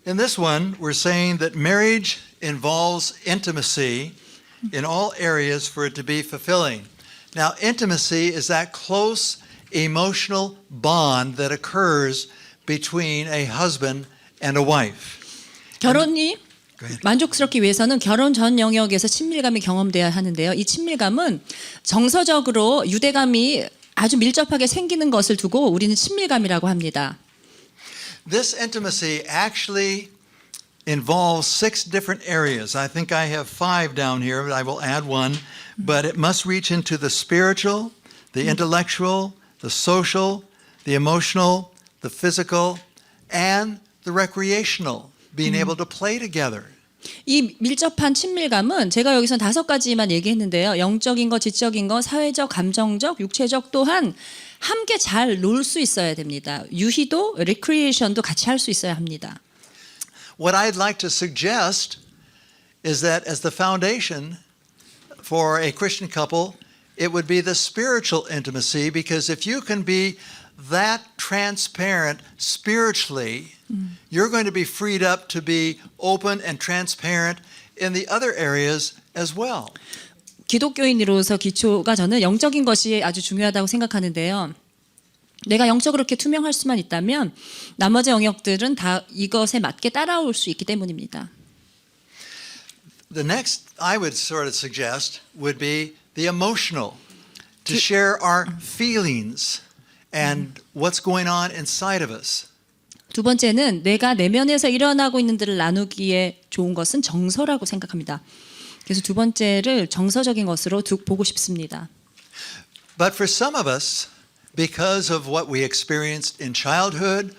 In this one, we're saying that marriage involves intimacy in all areas for it to be fulfilling. Now, intimacy is that close emotional bond that occurs between a husband and a wife. 결혼이 Go ahead. 만족스럽기 위해서는 결혼 전 영역에서 친밀감이 경험돼야 하는데요. 이 친밀감은 정서적으로 유대감이 아주 밀접하게 생기는 것을 두고 우리는 친밀감이라고 합니다. This intimacy actually involves 6 different areas. I think I have 5 down here, but I will add one. But it must reach into the spiritual, the intellectual, the social, the emotional, the physical, and the recreational, being able to play together. 이 밀접한 친밀감은 제가 여기서 5가지만 얘기했는데요. 영적인 거, 지적인 거, 사회적, 감정적, 육체적 또한 함께 잘 놀 수 있어야 됩니다. 유희도, 리크리에이션도 같이 할 수 있어야 합니다. What I'd like to suggest is that as the foundation for a Christian couple, it would be the spiritual intimacy, because if you can be that transparent spiritually, you're going to be freed up to be open and transparent in the other areas as well. 기독교인으로서 기초가 저는 영적인 것이 아주 중요하다고 생각하는데요. 내가 영적으로 그렇게 투명할 수만 있다면 나머지 영역들은 다 이것에 맞게 따라올 수 있기 때문입니다. The next I would sort of suggest would be the emotional, to share our feelings and what's going on inside of us. 두 번째는 내가 내면에서 일어나고 있는 들을 나누기에 좋은 것은 정서라고 생각합니다. 그래서 두 번째를 정서적인 것으로 보고 싶습니다. But for some of us, because of what we experienced in childhood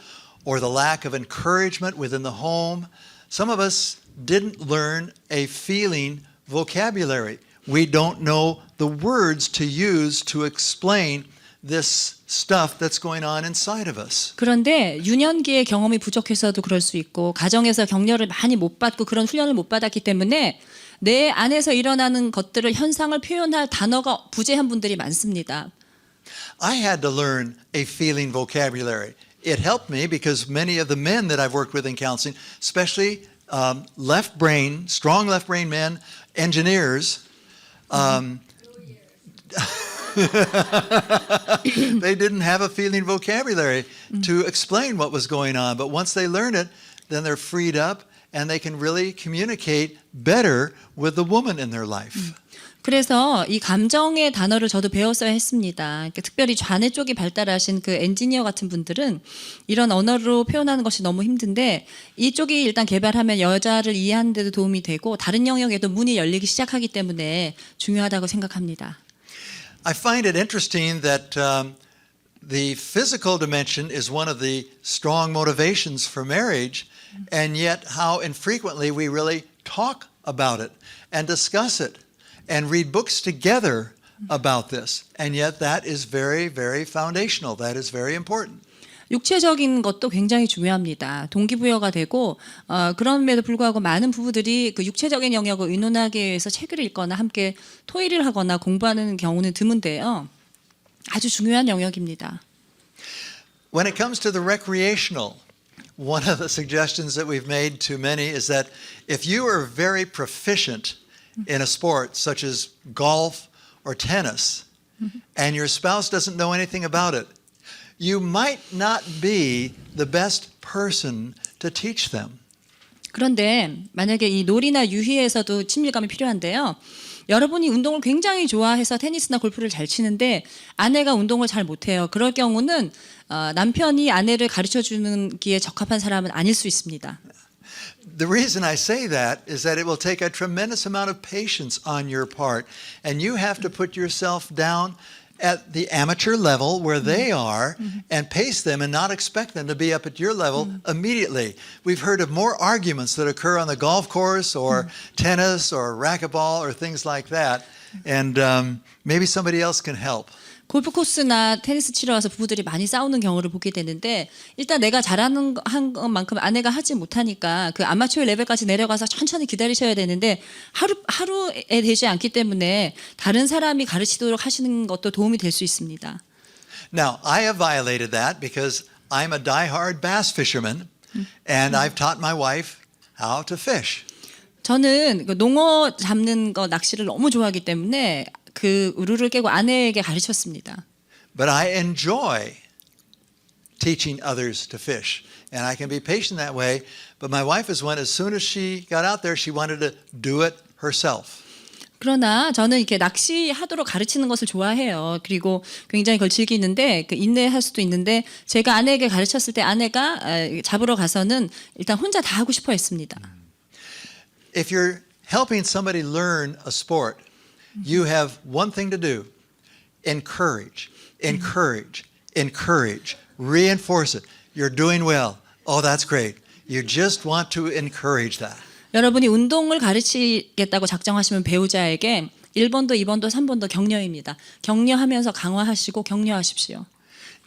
or the lack of encouragement within the home, some of us didn't learn a feeling vocabulary. We don't know the words to use to explain this stuff that's going on inside of us. 그런데 유년기의 경험이 부족해서도 그럴 수 있고 가정에서 격려를 많이 못 받고 그런 훈련을 못 받았기 때문에 내 안에서 일어나는 것들을 현상을 표현할 단어가 부재한 분들이 많습니다. I had to learn a feeling vocabulary. It helped me because many of the men that I've worked with in counseling, especially left brain, strong left brain men, engineers, they didn't have a feeling vocabulary to explain what was going on. But once they learn it, then they're freed up and they can really communicate better with the woman in their life. 그래서 이 감정의 단어를 저도 배웠어야 했습니다. 그러니까 특별히 좌뇌 쪽이 발달하신 그 엔지니어 같은 분들은 이런 언어로 표현하는 것이 너무 힘든데 이쪽이 일단 개발하면 여자를 이해하는 데도 도움이 되고 다른 영역에도 문이 열리기 시작하기 때문에 중요하다고 생각합니다. I find it interesting that the physical dimension is one of the strong motivations for marriage, and yet how infrequently we really talk about it and discuss it and read books together about this. And yet that is very, very foundational. That is very important. 육체적인 것도 굉장히 중요합니다. 동기부여가 되고 그럼에도 불구하고 많은 부부들이 그 육체적인 영역을 의논하기 위해서 책을 읽거나 함께 토의를 하거나 공부하는 경우는 드문데요. 아주 중요한 영역입니다. When it comes to the recreational, one of the suggestions that we've made to many is that if you are very proficient in a sport such as golf or tennis, and your spouse doesn't know anything about it, you might not be the best person to teach them. 그런데 만약에 이 놀이나 유희에서도 친밀감이 필요한데요. 여러분이 운동을 굉장히 좋아해서 테니스나 골프를 잘 치는데 아내가 운동을 잘 못해요. 그럴 경우는 남편이 아내를 가르쳐주는 기에 적합한 사람은 아닐 수 있습니다. The reason I say that is that it will take a tremendous amount of patience on your part, and you have to put yourself down at the amateur level where they are and pace them and not expect them to be up at your level immediately. We've heard of more arguments that occur on the golf course or tennis or racquetball or things like that, and maybe somebody else can help. 골프 코스나 테니스 치러 와서 부부들이 많이 싸우는 경우를 보게 되는데 일단 내가 잘하는 한 것만큼 아내가 하지 못하니까 그 아마추어 레벨까지 내려가서 천천히 기다리셔야 되는데 하루에 되지 않기 때문에 다른 사람이 가르치도록 하시는 것도 도움이 될 수 있습니다. Now, I have violated that because I'm a die-hard bass fisherman. And I've taught my wife how to fish. 저는 그 농어 잡는 거 낚시를 너무 좋아하기 때문에 그 룰을 깨고 아내에게 가르쳤습니다. But I enjoy teaching others to fish. And I can be patient that way. But my wife is one, as soon as she got out there, she wanted to do it herself. 그러나 저는 이렇게 낚시하도록 가르치는 것을 좋아해요. 그리고 굉장히 그걸 즐기는데 그 인내할 수도 있는데 제가 아내에게 가르쳤을 때 아내가 잡으러 가서는 일단 혼자 다 하고 싶어 했습니다. If you're helping somebody learn a sport, you have one thing to do. Encourage, encourage, encourage. Reinforce it. You're doing well. Oh, that's great. You just want to encourage that. 여러분이 운동을 가르치겠다고 작정하시면 배우자에게 1번도 2번도 3번도 격려입니다. 격려하면서 강화하시고 격려하십시오.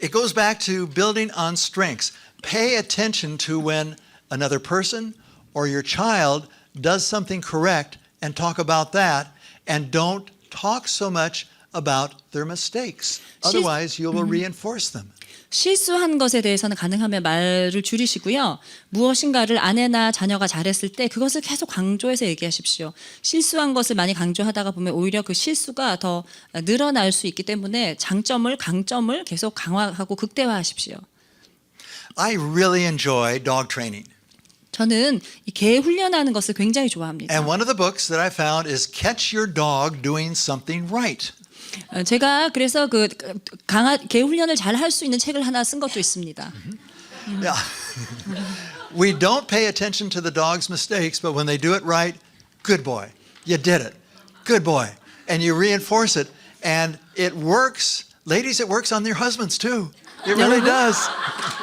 It goes back to building on strengths. Pay attention to when another person or your child does something correct and talk about that, and don't talk so much about their mistakes. Otherwise, you will reinforce them. 실수한 것에 대해서는 가능하면 말을 줄이시고요. 무엇인가를 아내나 자녀가 잘했을 때 그것을 계속 강조해서 얘기하십시오. 실수한 것을 많이 강조하다가 보면 오히려 그 실수가 더 늘어날 수 있기 때문에 강점을 계속 강화하고 극대화하십시오. I really enjoy dog training. 저는 이 개 훈련하는 것을 굉장히 좋아합니다. And one of the books that I found is Catch Your Dog Doing Something Right. 제가 그래서 개 훈련을 잘 할 수 있는 책을 하나 쓴 것도 있습니다. Yeah. We don't pay attention to the dog's mistakes, but when they do it right, good boy, you did it. Good boy. And you reinforce it, and it works. Ladies, it works on your husbands too. It really does.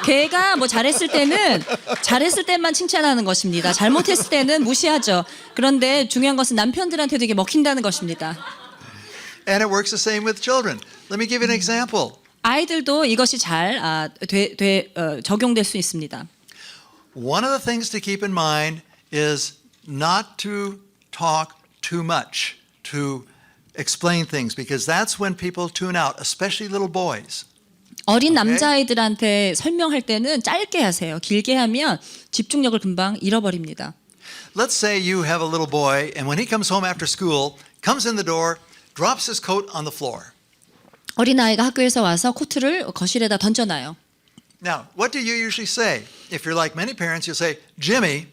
개가 뭐 잘했을 때만 칭찬하는 것입니다. 잘못했을 때는 무시하죠. 그런데 중요한 것은 남편들한테도 이게 먹힌다는 것입니다. And it works the same with children. Let me give you an example. 아이들도 이것이 잘 적용될 수 있습니다. One of the things to keep in mind is not to talk too much, to explain things, because that's when people tune out, especially little boys. 어린 남자아이들한테 설명할 때는 짧게 하세요. 길게 하면 집중력을 금방 잃어버립니다. Let's say you have a little boy, and when he comes home after school, comes in the door, drops his coat on the floor. 어린아이가 학교에서 와서 코트를 거실에다 던져놔요. Now, what do you usually say? If you're like many parents, you'll say, Jimmy,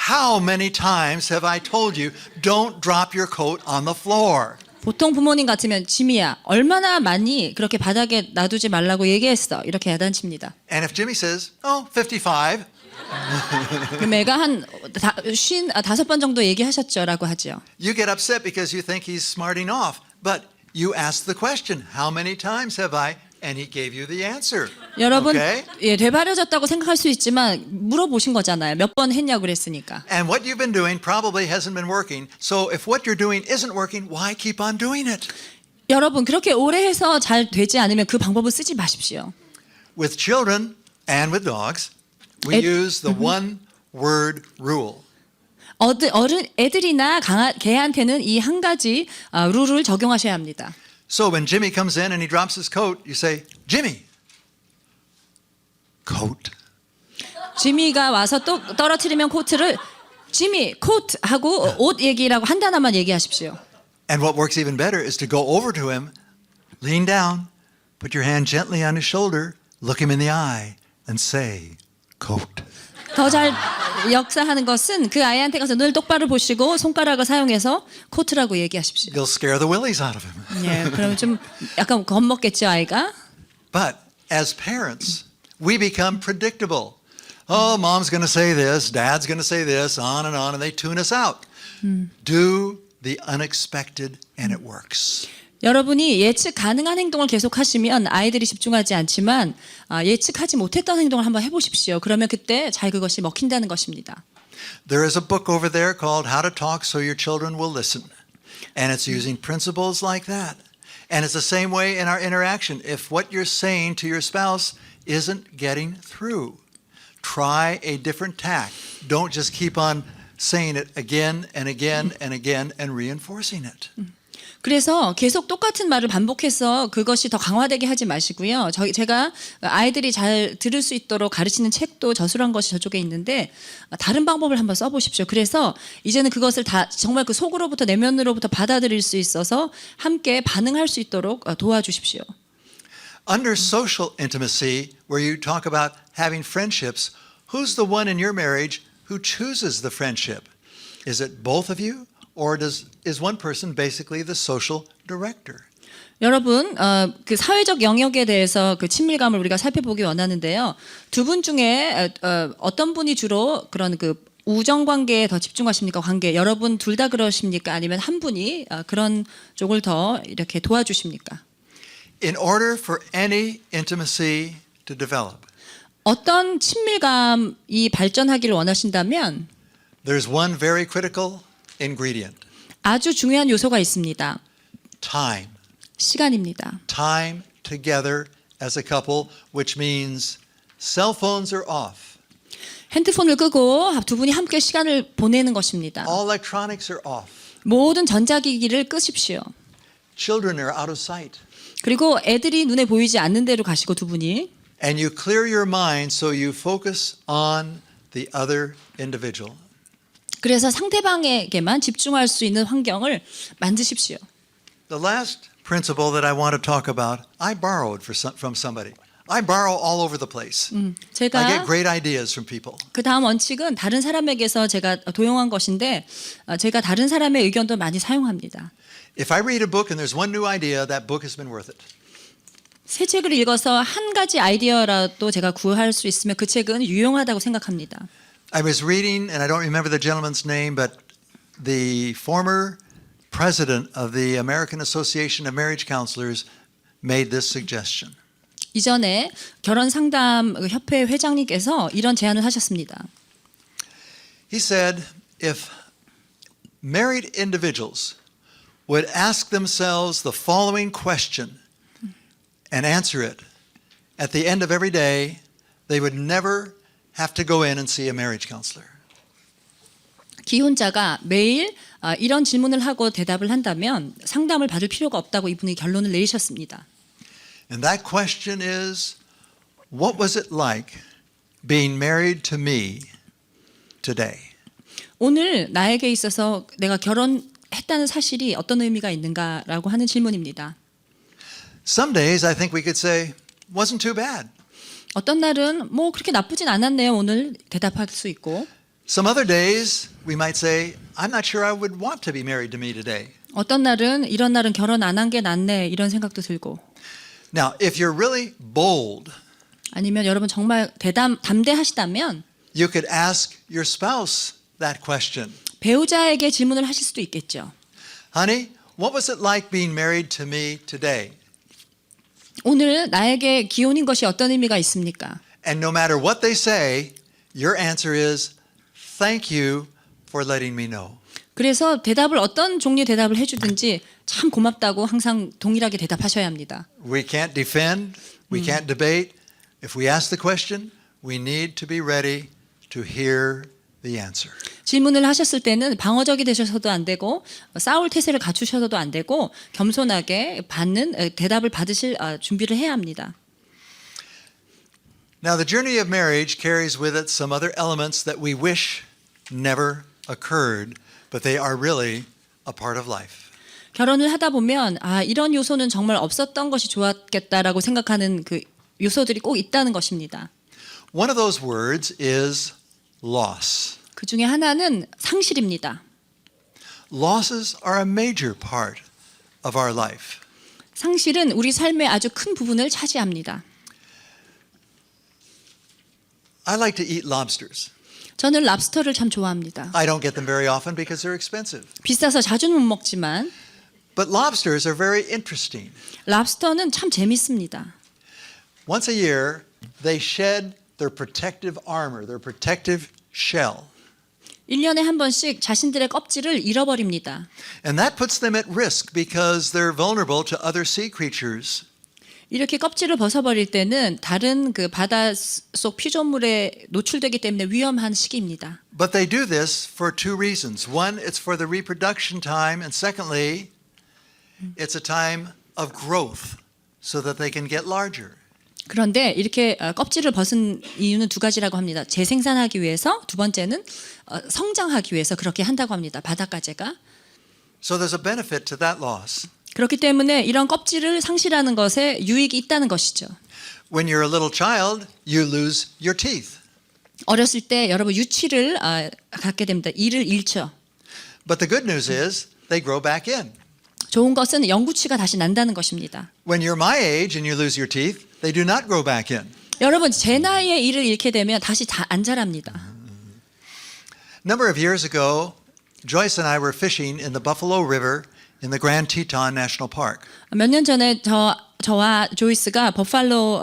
how many times have I told you don't drop your coat on the floor? 보통 부모님 같으면 지미야 얼마나 많이 그렇게 바닥에 놔두지 말라고 얘기했어 이렇게 야단칩니다. And if Jimmy says, oh, 55, 그럼 애가 한 55번 정도 얘기하셨죠라고 하죠. you get upset because you think he's smarting off. But you ask the question, how many times have I? And he gave you the answer. 여러분 Okay? 되바려졌다고 생각할 수 있지만 물어보신 거잖아요. 몇 번 했냐고 그랬으니까. And what you've been doing probably hasn't been working. So if what you're doing isn't working, why keep on doing it? 여러분 그렇게 오래 해서 잘 되지 않으면 그 방법을 쓰지 마십시오. With children and with dogs, we use the one word rule. 애들이나 개한테는 이 한 가지 룰을 적용하셔야 합니다. So when Jimmy comes in and he drops his coat, you say, Jimmy, coat. 지미가 와서 또 떨어뜨리면 코트를 지미 코트 하고 옷 얘기라고 한 단어만 얘기하십시오. And what works even better is to go over to him, lean down, put your hand gently on his shoulder, look him in the eye, and say, coat. 더 잘 역사하는 것은 그 아이한테 가서 눈을 똑바로 보시고 손가락을 사용해서 코트라고 얘기하십시오. You'll scare the willies out of him. 예, 그럼 좀 약간 겁먹겠죠 아이가. But as parents, we become predictable. Oh, mom's going to say this, dad's going to say this, on, and they tune us out. Do the unexpected, and it works. 여러분이 예측 가능한 행동을 계속 하시면 아이들이 집중하지 않지만 예측하지 못했던 행동을 한번 해보십시오. 그러면 그때 잘 그것이 먹힌다는 것입니다. There is a book over there called How to Talk So Your Children Will Listen. And it's using principles like that. And it's the same way in our interaction. If what you're saying to your spouse isn't getting through, try a different tack. Don't just keep on saying it again and again and again and reinforcing it. 그래서 계속 똑같은 말을 반복해서 그것이 더 강화되게 하지 마시고요. 제가 아이들이 잘 들을 수 있도록 가르치는 책도 저술한 것이 저쪽에 있는데 다른 방법을 한번 써보십시오. 그래서 이제는 그것을 다 정말 그 속으로부터 내면으로부터 받아들일 수 있어서 함께 반응할 수 있도록 도와주십시오. Under social intimacy, where you talk about having friendships, who's the one in your marriage who chooses the friendship? Is it both of you? Or is one person basically the social director? 여러분, 그 사회적 영역에 대해서 그 친밀감을 우리가 살펴보기 원하는데요. 두 분 중에 어떤 분이 주로 그런 그 우정 관계에 더 집중하십니까? 관계. 여러분 둘 다 그러십니까? 아니면 한 분이 그런 쪽을 더 이렇게 도와주십니까? In order for any intimacy to develop, 어떤 친밀감이 발전하기를 원하신다면 there's one very critical ingredient. 아주 중요한 요소가 있습니다. Time. 시간입니다. Time together as a couple, which means cell phones are off. 핸드폰을 끄고 두 분이 함께 시간을 보내는 것입니다. All electronics are off. 모든 전자기기를 끄십시오. Children are out of sight. 그리고 애들이 눈에 보이지 않는 데로 가시고 두 분이 And you clear your mind so you focus on the other individual. 그래서 상대방에게만 집중할 수 있는 환경을 만드십시오. The last principle that I want to talk about, I borrowed from somebody. I borrow all over the place. I get 제가 great ideas from people. 그 다음 원칙은 다른 사람에게서 제가 도용한 것인데 제가 다른 사람의 의견도 많이 사용합니다. If I read a book and there's one new idea, that book has been worth it. 새 책을 읽어서 한 가지 아이디어라도 제가 구할 수 있으면 그 책은 유용하다고 생각합니다. I was reading, and I don't remember the gentleman's name, but the former president of the American Association of Marriage Counselors made this suggestion. 이전에 결혼 상담 협회 회장님께서 이런 제안을 하셨습니다. He said, if married individuals would ask themselves the following question and answer it at the end of every day, they would never have to go in and see a marriage counselor. 기혼자가 매일 이런 질문을 하고 대답을 한다면 상담을 받을 필요가 없다고 이분이 결론을 내리셨습니다. And that question is, what was it like being married to me today? 오늘 나에게 있어서 내가 결혼했다는 사실이 어떤 의미가 있는가라고 하는 질문입니다. Some days I think we could say, wasn't too bad. 어떤 날은 뭐 그렇게 나쁘진 않았네요. 오늘 대답할 수 있고 Some other days we might say, I'm not sure I would want to be married to me today. 어떤 날은 이런 날은 결혼 안 한 게 낫네 이런 생각도 들고 Now, if you're really bold, 아니면 여러분 정말 담대하시다면 you could ask your spouse that question. 배우자에게 질문을 하실 수도 있겠죠. Honey, what was it like being married to me today? 오늘 나에게 기혼인 것이 어떤 의미가 있습니까? And no matter what they say, your answer is, thank you for letting me know. 그래서 대답을 어떤 종류의 대답을 해주든지 참 고맙다고 항상 동일하게 대답하셔야 합니다. We can't defend, we can't debate. If we ask the question, we need to be ready to hear the answer. 질문을 하셨을 때는 방어적이 되셔서도 안 되고 싸울 태세를 갖추셔서도 안 되고 겸손하게 대답을 받으실 준비를 해야 합니다. Now, the journey of marriage carries with it some other elements that we wish never occurred, but they are really a part of life. 결혼을 하다 보면 이런 요소는 정말 없었던 것이 좋았겠다라고 생각하는 그 요소들이 꼭 있다는 것입니다. One of those words is loss. 그 중에 하나는 상실입니다. Losses are a major part of our life. 상실은 우리 삶의 아주 큰 부분을 차지합니다. I like to eat lobsters. 저는 랍스터를 참 좋아합니다. I don't get them very often because they're expensive. 비싸서 자주는 못 먹지만 But lobsters are very interesting. 랍스터는 참 재밌습니다. Once a year, they shed their protective armor, their protective shell. 1년에 한 번씩 자신들의 껍질을 잃어버립니다. And that puts them at risk because they're vulnerable to other sea creatures. 이렇게 껍질을 벗어버릴 때는 다른 그 바닷속 피조물에 노출되기 때문에 위험한 시기입니다. But they do this for two reasons. One, it's for the reproduction time, and secondly, It's a time of growth so that they can get larger. 그런데 이렇게 껍질을 벗은 이유는 두 가지라고 합니다. 재생산하기 위해서, 두 번째는 성장하기 위해서 그렇게 한다고 합니다. 바닷가재가. So there's a benefit to that loss. 그렇기 때문에 이런 껍질을 상실하는 것에 유익이 있다는 것이죠. When you're a little child, you lose your teeth. 어렸을 때 여러분 유치를 갖게 됩니다. 이를 잃죠. But the good news is they grow back in. 좋은 것은 영구치가 다시 난다는 것입니다. When you're my age and you lose your teeth, they do not grow back in. 여러분 제 나이에 이를 잃게 되면 다시 안 자랍니다. A number of years ago, Joyce and I were fishing in the Buffalo River in the Grand Teton National Park. 몇 년 전에 저와 조이스가 버팔로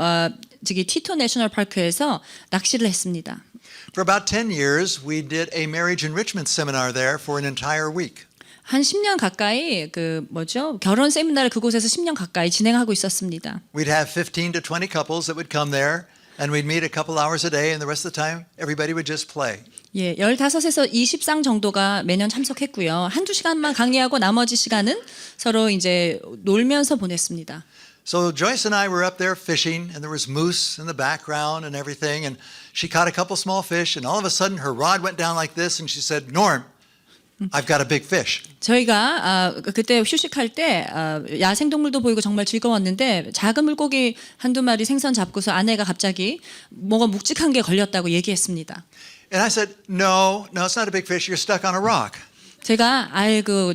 저기 티토 내셔널 파크에서 낚시를 했습니다. For about 10 years, we did a marriage enrichment seminar there for an entire week. 한 10년 가까이 결혼 세미나를 그곳에서 10년 가까이 진행하고 있었습니다. We'd have 15 to 20 couples that would come there, and we'd meet a couple hours a day, and the rest of the time, everybody would just play. 예, 15에서 20쌍 정도가 매년 참석했고요. 한두 시간만 강의하고 나머지 시간은 서로 이제 놀면서 보냈습니다. So Joyce and I were up there fishing, and there was moose in the background and everything, and she caught a couple small fish, and all of a sudden her rod went down like this, and she said, "Norm, I've got a big fish." 저희가 그때 휴식할 때 야생동물도 보이고 정말 즐거웠는데 작은 물고기 한두 마리 생선 잡고서 아내가 갑자기 뭐가 묵직한 게 걸렸다고 얘기했습니다. And I said, "No, it's not a big fish. You're stuck on a rock." 제가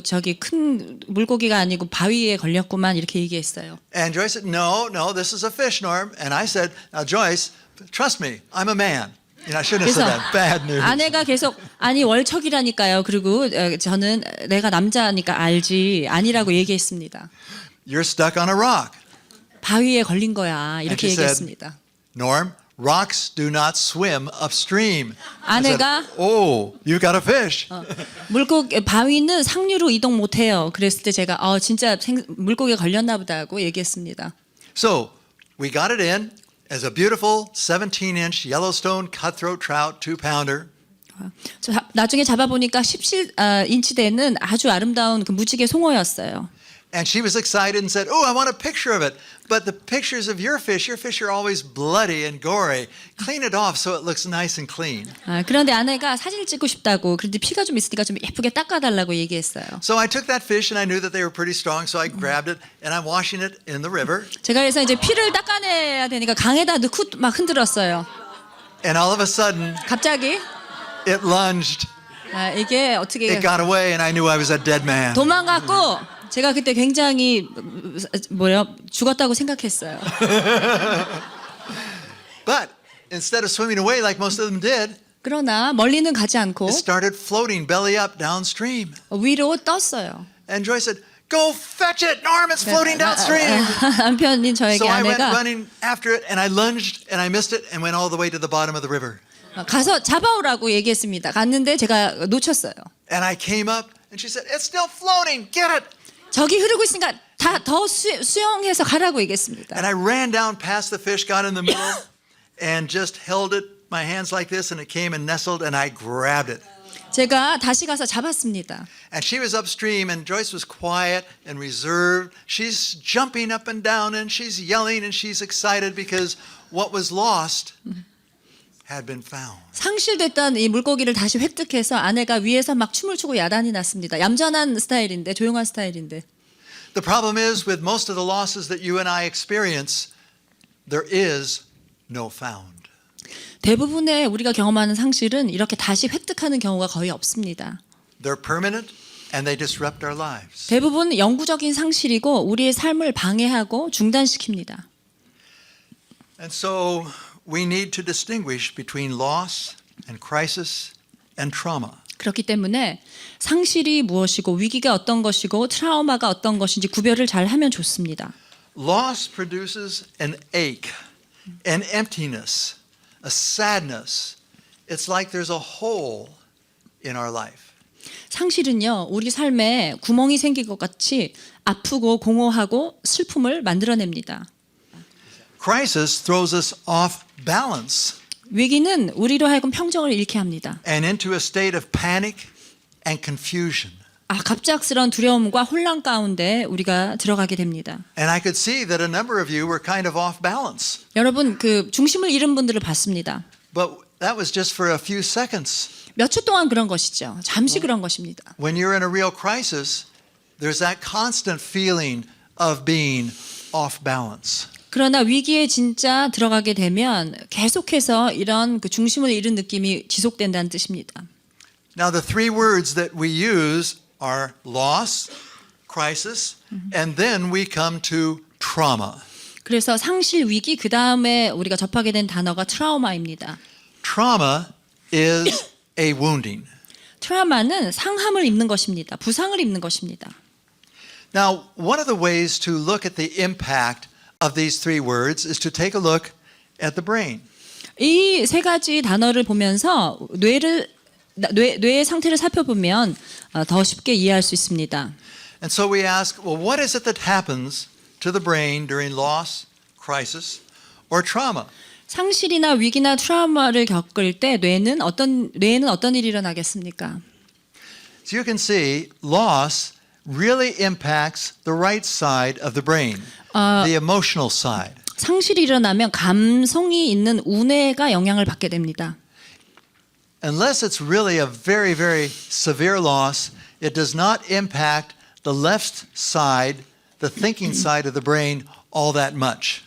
저기 큰 물고기가 아니고 바위에 걸렸구만 이렇게 얘기했어요. And Joyce said, "No, this is a fish, Norm." And I said, "Now, Joyce, trust me, I'm a man." You know, I shouldn't have 그래서 said that. Bad news. 아내가 계속 아니 월척이라니까요. 그리고 저는 내가 남자니까 알지 아니라고 얘기했습니다. You're stuck on a rock. 바위에 걸린 거야 이렇게 And she said, 얘기했습니다. Norm, rocks do not swim upstream. I said, 아내가 "Oh, you got a fish." 바위는 상류로 이동 못해요. 그랬을 때 제가 진짜 물고기가 걸렸나 보다 하고 얘기했습니다. So we got it in as a beautiful 17-inch Yellowstone cutthroat trout 2-pounder. 나중에 잡아보니까 17인치 되는 아주 아름다운 그 무지개 송어였어요. And she was excited and said, "Oh, I want a picture of it. But the pictures of your fish are always bloody and gory. Clean it off so it looks nice and clean." 그런데 아내가 사진을 찍고 싶다고 그런데 피가 좀 있으니까 좀 예쁘게 닦아달라고 얘기했어요. So I took that fish and I knew that they were pretty strong, so I grabbed it and I'm washing it in the river. 제가 그래서 이제 피를 닦아내야 되니까 강에다 넣고 막 흔들었어요. And all of a sudden, 갑자기 it lunged. 이게 어떻게 It got away and I knew I was a dead man. 도망갔고 제가 그때 굉장히 죽었다고 생각했어요. But instead of swimming away like most of them did, 그러나 멀리는 가지 않고 it started floating belly up downstream. 위로 떴어요. And Joyce said, "Go fetch it, Norm, it's floating downstream." 남편인 저에게 So I went 아내가 running after it and I lunged and I missed it and went all the way to the bottom of the river. 가서 잡아오라고 얘기했습니다. 갔는데 제가 놓쳤어요. And I came up and she said, "It's still floating, get it." 저기 흐르고 있으니까 더 수영해서 가라고 얘기했습니다. And I ran down past the fish, got in the middle and just held it, my hands like this, and it came and nestled and I grabbed it. 제가 다시 가서 잡았습니다. And she was upstream and Joyce was quiet and reserved. She's jumping up and down and she's yelling and she's excited because what was lost had been found. 상실됐던 이 물고기를 다시 획득해서 아내가 위에서 막 춤을 추고 야단이 났습니다. 얌전한 스타일인데 조용한 스타일인데. The problem is with most of the losses that you and I experience, there is no found. 대부분의 우리가 경험하는 상실은 이렇게 다시 획득하는 경우가 거의 없습니다. They're permanent and they disrupt our lives. 대부분 영구적인 상실이고 우리의 삶을 방해하고 중단시킵니다. And so we need to distinguish between loss and crisis and trauma. 그렇기 때문에 상실이 무엇이고 위기가 어떤 것이고 트라우마가 어떤 것인지 구별을 잘 하면 좋습니다. Loss produces an ache, an emptiness, a sadness. It's like there's a hole in our life. 상실은요, 우리 삶에 구멍이 생길 것 같이 아프고 공허하고 슬픔을 만들어냅니다. Crisis throws us off balance 위기는 우리로 하여금 평정을 잃게 합니다. and into a state of panic and confusion. 갑작스런 두려움과 혼란 가운데 우리가 들어가게 됩니다. And I could see that a number of you were kind of off balance. 여러분 그 중심을 잃은 분들을 봤습니다. But that was just for a few seconds. 몇 초 동안 그런 것이죠. 잠시 그런 것입니다. When you're in a real crisis, there's that constant feeling of being off balance. 그러나 위기에 진짜 들어가게 되면 계속해서 이런 그 중심을 잃은 느낌이 지속된다는 뜻입니다. Now the three words that we use are loss, crisis, and then we come to trauma. 그래서 상실 위기 그 다음에 우리가 접하게 된 단어가 트라우마입니다. Trauma is a wounding. 트라우마는 상함을 입는 것입니다. 부상을 입는 것입니다. Now, one of the ways to look at the impact of these three words is to take a look at the brain. 이 세 가지 단어를 보면서 뇌의 상태를 살펴보면 더 쉽게 이해할 수 있습니다. And so we ask, well, what is it that happens to the brain during loss, crisis, or trauma? 상실이나 위기나 트라우마를 겪을 때 뇌에는 어떤 일이 일어나겠습니까? So you can see loss really impacts the right side of the brain, the emotional side. 상실이 일어나면 감성이 있는 우뇌가 영향을 받게 됩니다. Unless it's really a very, very severe loss, it does not impact the left side, the thinking side of the brain, all that much.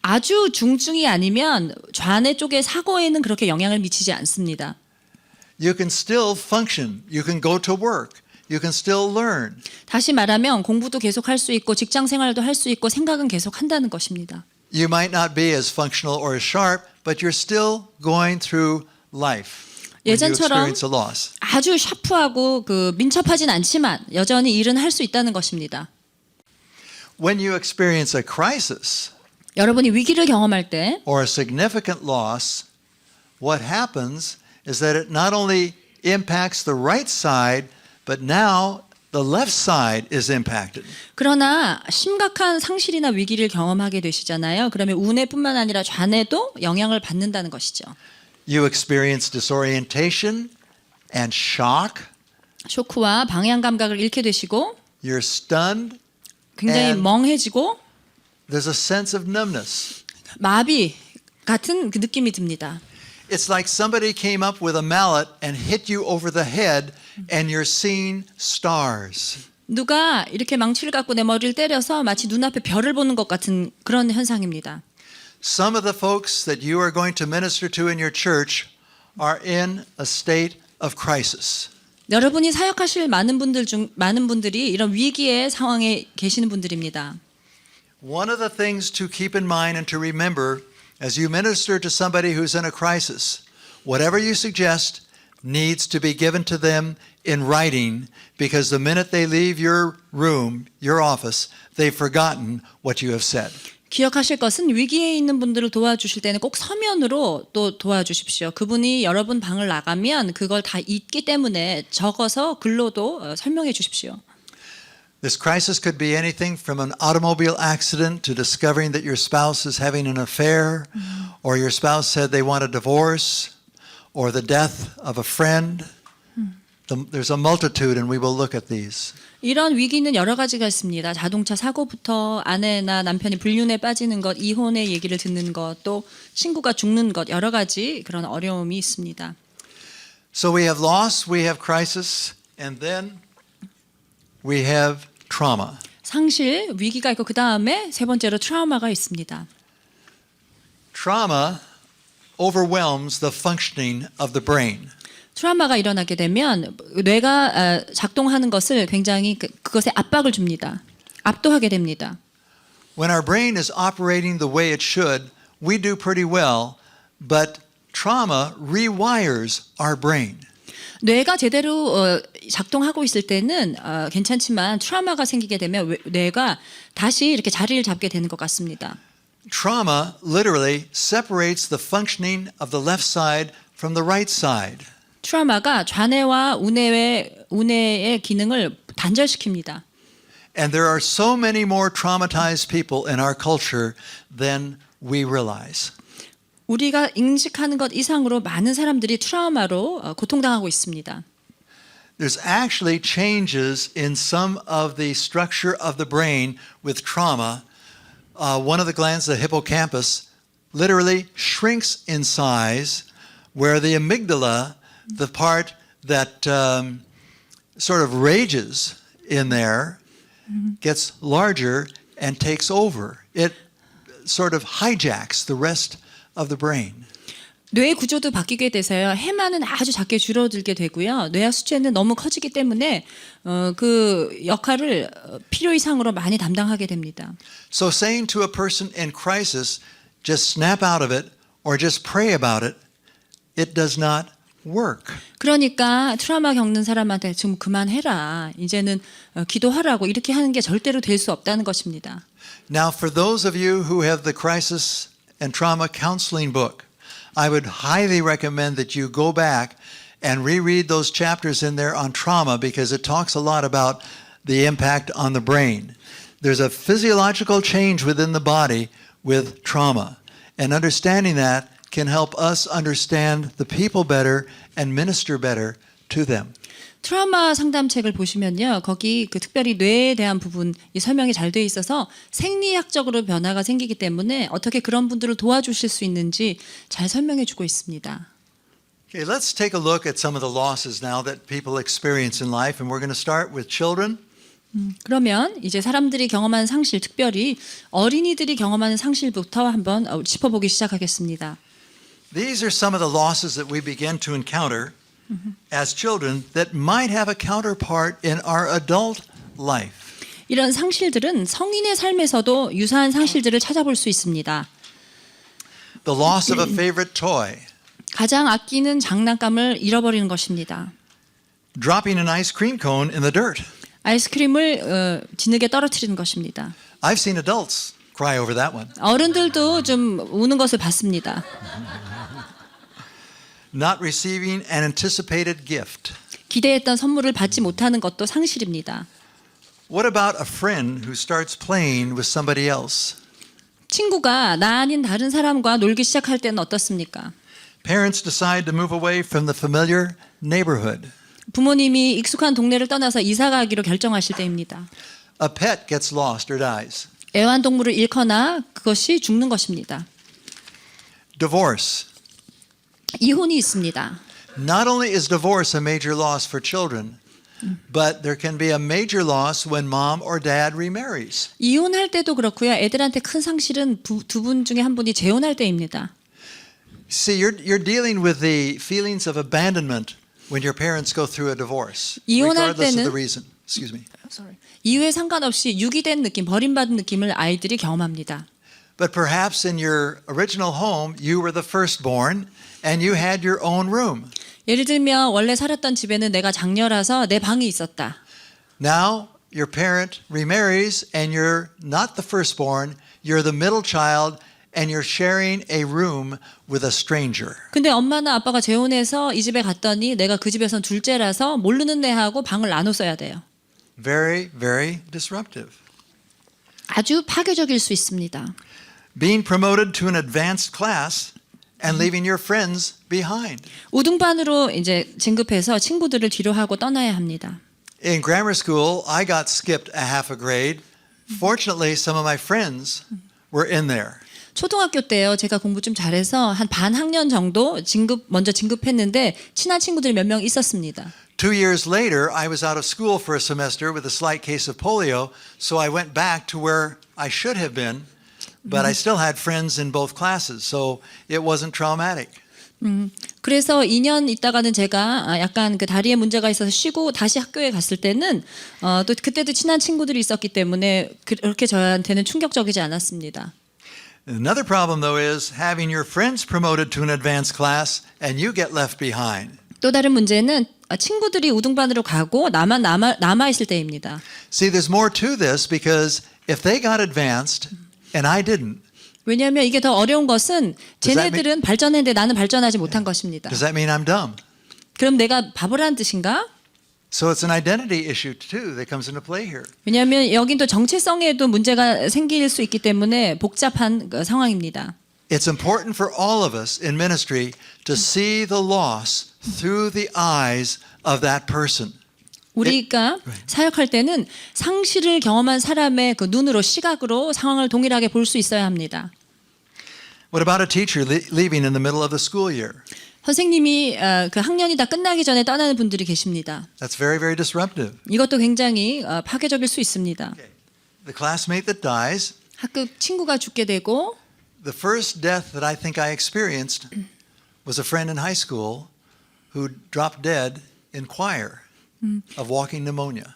아주 중증이 아니면 좌뇌 쪽의 사고에는 그렇게 영향을 미치지 않습니다. You can still function. You can go to work. You can still learn. 다시 말하면 공부도 계속 할 수 있고 직장 생활도 할 수 있고 생각은 계속 한다는 것입니다. You might not be as functional or as sharp, but you're still going through life. When you 예전처럼 experience a loss. 아주 샤프하고 민첩하진 않지만 여전히 일은 할 수 있다는 것입니다. When you experience a crisis 여러분이 위기를 경험할 때 or a significant loss, what happens is that it not only impacts the right side, but now the left side is impacted. 그러나 심각한 상실이나 위기를 경험하게 되시잖아요. 그러면 우뇌뿐만 아니라 좌뇌도 영향을 받는다는 것이죠. You experience disorientation and shock. 쇼크와 방향 감각을 잃게 되시고 You're stunned. 굉장히 And- 멍해지고 There's a sense of numbness. 마비 같은 그 느낌이 듭니다. It's like somebody came up with a mallet and hit you over the head and you're seeing stars. 누가 이렇게 망치를 갖고 내 머리를 때려서 마치 눈앞에 별을 보는 것 같은 그런 현상입니다. Some of the folks that you are going to minister to in your church are in a state of crisis. 여러분이 사역하실 많은 분들이 이런 위기의 상황에 계시는 분들입니다. One of the things to keep in mind and to remember as you minister to somebody who's in a crisis, whatever you suggest needs to be given to them in writing because the minute they leave your room, your office, they've forgotten what you have said. 기억하실 것은 위기에 있는 분들을 도와주실 때는 꼭 서면으로 또 도와주십시오. 그분이 여러분 방을 나가면 그걸 다 잊기 때문에 적어서 글로도 설명해 주십시오. This crisis could be anything from an automobile accident to discovering that your spouse is having an affair, or your spouse said they want a divorce, or the death of a friend. There's a multitude, and we will look at these. 이런 위기는 여러 가지가 있습니다. 자동차 사고부터 아내나 남편이 불륜에 빠지는 것, 이혼의 얘기를 듣는 것, 또 친구가 죽는 것, 여러 가지 그런 어려움이 있습니다. So we have loss, we have crisis, and then we have trauma. 상실, 위기가 있고 그 다음에 세 번째로 트라우마가 있습니다. Trauma overwhelms the functioning of the brain. 트라우마가 일어나게 되면 뇌가 작동하는 것을 굉장히 그것에 압박을 줍니다. 압도하게 됩니다. When our brain is operating the way it should, we do pretty well, but trauma rewires our brain. 뇌가 제대로 작동하고 있을 때는 괜찮지만 트라우마가 생기게 되면 뇌가 다시 이렇게 자리를 잡게 되는 것 같습니다. Trauma literally separates the functioning of the left side from the right side. 트라우마가 좌뇌와 우뇌의 기능을 단절시킵니다. And there are so many more traumatized people in our culture than we realize. 우리가 인식하는 것 이상으로 많은 사람들이 트라우마로 고통당하고 있습니다. there's actually changes in some of the structure of the brain with trauma. One of the glands, the hippocampus, literally shrinks in size, where the amygdala, the part that sort of rages in there, gets larger and takes over. It sort of hijacks the rest of the brain. 뇌 구조도 바뀌게 돼서요. 해마는 아주 작게 줄어들게 되고요. 뇌하 수체는 너무 커지기 때문에 그 역할을 필요 이상으로 많이 담당하게 됩니다. So saying to a person in crisis, just snap out of it or just pray about it, it does not work. 그러니까 트라우마 겪는 사람한테 좀 그만해라. 이제는 기도하라고 이렇게 하는 게 절대로 될 수 없다는 것입니다. Now, for those of you who have the Crisis and Trauma Counseling book, I would highly recommend that you go back and reread those chapters in there on trauma because it talks a lot about the impact on the brain. There's a physiological change within the body with trauma, and understanding that can help us understand the people better and minister better to them. 트라우마 상담책을 보시면요. 거기 그 특별히 뇌에 대한 부분이 설명이 잘 돼 있어서 생리학적으로 변화가 생기기 때문에 어떻게 그런 분들을 도와주실 수 있는지 잘 설명해 주고 있습니다. Okay, let's take a look at some of the losses now that people experience in life, and we're going to start with children. 그러면 이제 사람들이 경험하는 상실, 특별히 어린이들이 경험하는 상실부터 한번 짚어보기 시작하겠습니다. These are some of the losses that we begin to encounter as children that might have a counterpart in our adult life. 이런 상실들은 성인의 삶에서도 유사한 상실들을 찾아볼 수 있습니다. The loss of a favorite toy, 가장 아끼는 장난감을 잃어버리는 것입니다. dropping an ice cream cone in the dirt. 아이스크림을 진흙에 떨어뜨리는 것입니다. I've seen adults cry over that one. 어른들도 좀 우는 것을 봤습니다. Not receiving an anticipated gift. 기대했던 선물을 받지 못하는 것도 상실입니다. What about a friend who starts playing with somebody else? 친구가 나 아닌 다른 사람과 놀기 시작할 때는 어떻습니까? Parents decide to move away from the familiar neighborhood. 부모님이 익숙한 동네를 떠나서 이사 가기로 결정하실 때입니다. A pet gets lost or dies. 애완동물을 잃거나 그것이 죽는 것입니다. Divorce. 이혼이 있습니다. Not only is divorce a major loss for children, but there can be a major loss when mom or dad remarries. 이혼할 때도 그렇고요. 애들한테 큰 상실은 두 분 중에 한 분이 재혼할 때입니다. See, you're dealing with the feelings of abandonment when your parents go through a divorce, 이혼할 regardless of 때는- the reason. Excuse me. 이유에 상관없이 유기된 느낌, 버림받은 느낌을 아이들이 경험합니다. But perhaps in your original home, you were the firstborn and you had your own room. 예를 들면 원래 살았던 집에는 내가 장녀라서 내 방이 있었다. Now your parent remarries and you're not the firstborn, you're the middle child and you're sharing a room with a stranger. 근데 엄마나 아빠가 재혼해서 이 집에 갔더니 내가 그 집에선 둘째라서 모르는 애하고 방을 나눠 써야 돼요. Very, very disruptive. 아주 파괴적일 수 있습니다. Being promoted to an advanced class and leaving your friends behind. 우등반으로 이제 진급해서 친구들을 뒤로 하고 떠나야 합니다. In grammar school, I got skipped a half a grade. Fortunately, some of my friends were in there. 초등학교 때요. 제가 공부 좀 잘해서 한 반 학년 정도 먼저 진급했는데 친한 친구들이 몇 명 있었습니다. 2 years later, I was out of school for a semester with a slight case of polio, so I went back to where I should have been, but I still had friends in both classes, so it wasn't traumatic. 그래서 2년 있다가는 제가 약간 그 다리에 문제가 있어서 쉬고 다시 학교에 갔을 때는 또 그때도 친한 친구들이 있었기 때문에 그렇게 저한테는 충격적이지 않았습니다. Another problem, though, is having your friends promoted to an advanced class and you get left behind. 또 다른 문제는 친구들이 우등반으로 가고 나만 남아 있을 때입니다. See, there's more to this because if they got advanced and I didn't, 왜냐하면 이게 더 어려운 것은 Does that 쟤네들은 발전했는데 나는 발전하지 못한 것입니다. does that mean I'm dumb? 그럼 내가 바보라는 뜻인가? So it's an identity issue too that comes into play here. 왜냐하면 여긴 또 정체성에도 문제가 생길 수 있기 때문에 복잡한 상황입니다. It's important for all of us in ministry to see the loss through the eyes of that person. 우리가 사역할 때는 상실을 경험한 사람의 그 눈으로 시각으로 상황을 동일하게 볼 수 있어야 합니다. What about a teacher leaving in the middle of the school year? 선생님이 그 학년이 다 끝나기 전에 떠나는 분들이 계십니다. That's very, very disruptive. 이것도 굉장히 파괴적일 수 있습니다. The classmate that dies, 학급 친구가 죽게 되고 the first death that I think I experienced was a friend in high school who dropped dead in choir of walking pneumonia.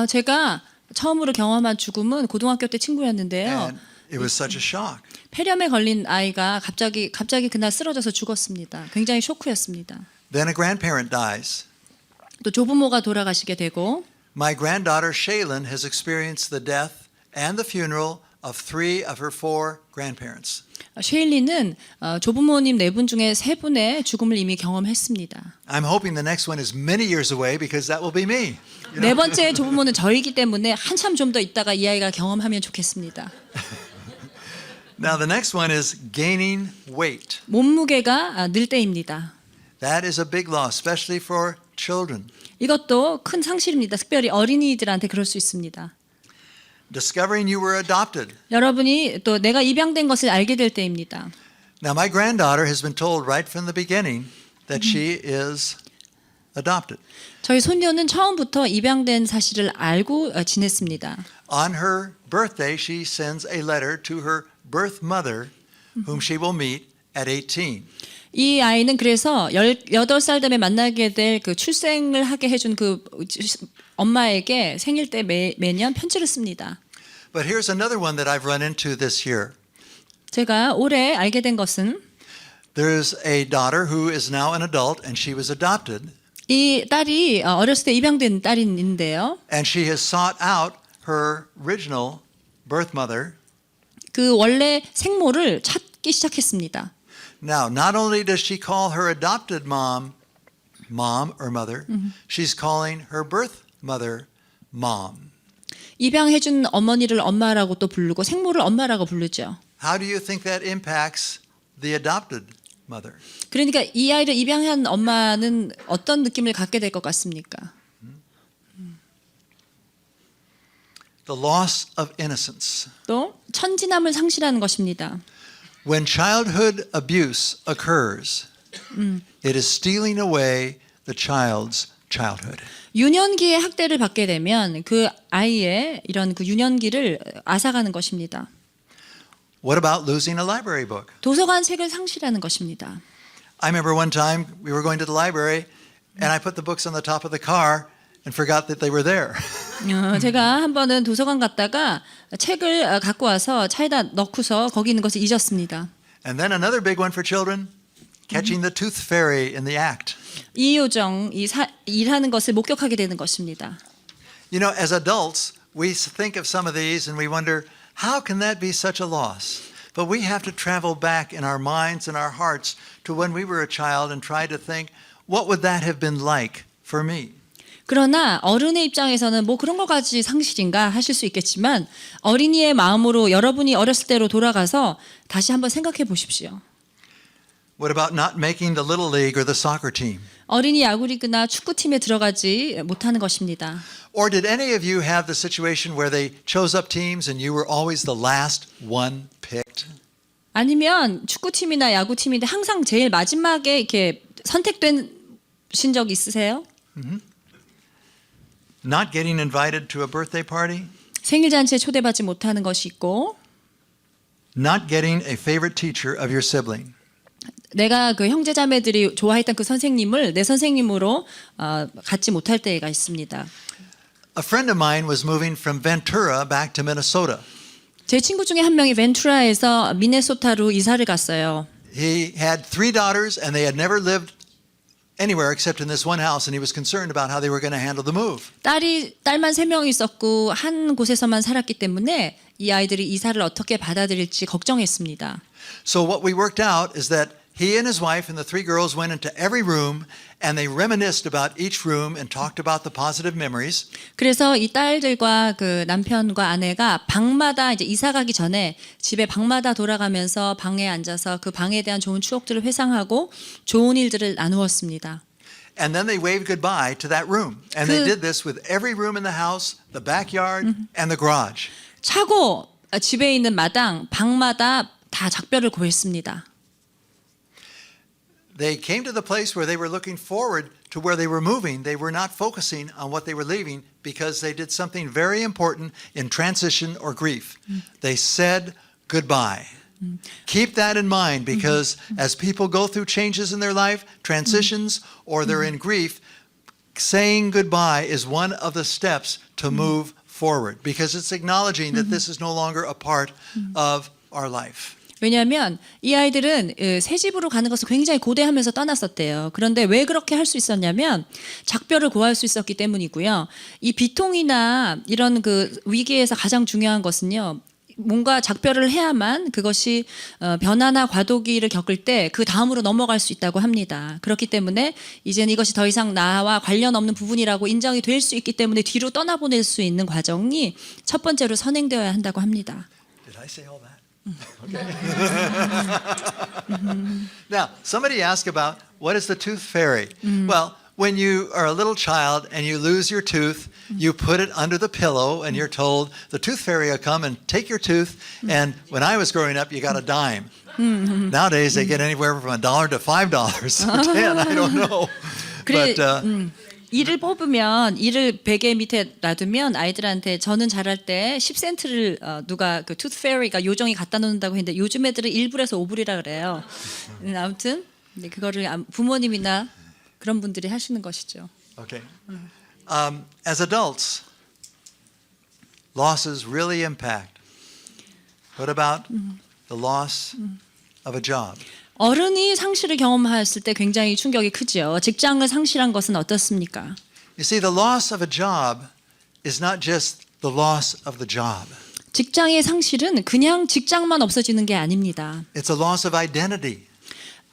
제가 처음으로 경험한 죽음은 고등학교 때 친구였는데요. And it was such a shock. 폐렴에 걸린 아이가 갑자기 그날 쓰러져서 죽었습니다. 굉장히 쇼크였습니다. Then a grandparent dies. 또 조부모가 돌아가시게 되고 My granddaughter Shaylin has experienced the death and the funeral of 3 of her 4 grandparents. 쉐일리는 조부모님 4분 중에 3분의 죽음을 이미 경험했습니다. I'm hoping the next one is many years away because that will be me. 네 번째 조부모는 저이기 때문에 한참 좀 더 있다가 이 아이가 경험하면 좋겠습니다. Now the next one is gaining weight. 몸무게가 늘 때입니다. That is a big loss, especially for children. 이것도 큰 상실입니다. 특별히 어린이들한테 그럴 수 있습니다. Discovering you were adopted. 여러분이 또 내가 입양된 것을 알게 될 때입니다. Now my granddaughter has been told right from the beginning that she is adopted. 저희 손녀는 처음부터 입양된 사실을 알고 지냈습니다. On her birthday, she sends a letter to her birth mother, whom she will meet at 18. 이 아이는 그래서 18살 되면 만나게 될 그 출생을 하게 해준 그 엄마에게 생일 때 매년 편지를 씁니다. But here's another one that I've run into this year. 제가 올해 알게 된 것은 There's a daughter who is now an adult and she was adopted, 이 딸이 어렸을 때 입양된 딸인데요. and she has sought out her original birth mother. 그 원래 생모를 찾기 시작했습니다. Now, not only does she call her adopted mom or mother, she's calling her birth mother mom. 입양해준 어머니를 엄마라고 또 부르고 생모를 엄마라고 부르죠. How do you think that impacts the adopted mother? 그러니까 이 아이를 입양한 엄마는 어떤 느낌을 갖게 될 것 같습니까? The loss of innocence. 또 천진함을 상실하는 것입니다. When childhood abuse occurs, it is stealing away the child's childhood. 유년기의 학대를 받게 되면 그 아이의 이런 그 유년기를 앗아가는 것입니다. What about losing a library book? 도서관 책을 상실하는 것입니다. I remember one time we were going to the library and I put the books on the top of the car and forgot that they were there. 제가 한 번은 도서관 갔다가 책을 갖고 와서 차에다 넣고서 거기 있는 것을 잊었습니다. And then another big one for children, catching the tooth fairy in the act. 이효정, 일하는 것을 목격하게 되는 것입니다. You know, as adults, we think of some of these and we wonder, how can that be such a loss? But we have to travel back in our minds and our hearts to when we were a child and try to think, what would that have been like for me? 그러나 어른의 입장에서는 뭐 그런 것까지 상실인가 하실 수 있겠지만 어린이의 마음으로 여러분이 어렸을 때로 돌아가서 다시 한번 생각해 보십시오. What about not making the little league or the soccer team? 어린이 야구리그나 축구팀에 들어가지 못하는 것입니다. Or did any of you have the situation where they chose up teams and you were always the last one picked? 아니면 축구팀이나 야구팀인데 항상 제일 마지막에 이렇게 선택된 신 적 있으세요? Not getting invited to a birthday party? 생일 잔치에 초대받지 못하는 것이 있고 Not getting a favorite teacher of your sibling? 내가 그 형제자매들이 좋아했던 그 선생님을 내 선생님으로 갖지 못할 때가 있습니다. A friend of mine was moving from Ventura back to Minnesota. 제 친구 중에 한 명이 벤투라에서 미네소타로 이사를 갔어요. He had 3 daughters and they had never lived anywhere except in this one house and he was concerned about how they were going to handle the move. 딸만 3명이 있었고 한 곳에서만 살았기 때문에 이 아이들이 이사를 어떻게 받아들일지 걱정했습니다. So what we worked out is that he and his wife and the 3 girls went into every room and they reminisced about each room and talked about the positive memories. 그래서 이 딸들과 그 남편과 아내가 방마다 이제 이사 가기 전에 집에 방마다 돌아가면서 방에 앉아서 그 방에 대한 좋은 추억들을 회상하고 좋은 일들을 나누었습니다. and then they waved goodbye to that room. And they did this with every room in the house, the backyard, and the garage. 차고 집에 있는 마당, 방마다 다 작별을 고했습니다. They came to the place where they were looking forward to where they were moving. They were not focusing on what they were leaving because they did something very important in transition or grief. They said goodbye. Keep that in mind because as people go through changes in their life, transitions, or they're in grief, saying goodbye is one of the steps to move forward because it's acknowledging that this is no longer a part of our life. 왜냐하면 이 아이들은 새 집으로 가는 것을 굉장히 고대하면서 떠났었대요. 그런데 왜 그렇게 할 수 있었냐면 작별을 고할 수 있었기 때문이고요. 이 비통이나 이런 그 위기에서 가장 중요한 것은요. 뭔가 작별을 해야만 그것이 변화나 과도기를 겪을 때 그 다음으로 넘어갈 수 있다고 합니다. 그렇기 때문에 이제는 이것이 더 이상 나와 관련 없는 부분이라고 인정이 될 수 있기 때문에 뒤로 떠나보낼 수 있는 과정이 첫 번째로 선행되어야 한다고 합니다. Did I say all that? Okay. Now, somebody asked about what is the tooth fairy? Well, when you are a little child and you lose your tooth, you put it under the pillow and you're told the tooth fairy will come and take your tooth. And when I was growing up, you got a dime. Nowadays, they get anywhere from $1 to $5 or 10. I don't know. 그래, But 이를 뽑으면 이를 베개 밑에 놔두면 아이들한테 저는 자랄 때 10센트를 누가 그 투스 페어리가 요정이 갖다 놓는다고 했는데 요즘 애들은 1불에서 5불이라 그래요. 아무튼 그거를 부모님이나 그런 분들이 하시는 것이죠. okay. As adults, losses really impact. What about the loss of a job? 어른이 상실을 경험했을 때 굉장히 충격이 크죠. 직장을 상실한 것은 어떻습니까? You see, the loss of a job is not just the loss of the job. 직장의 상실은 그냥 직장만 없어지는 게 아닙니다. It's a loss of identity,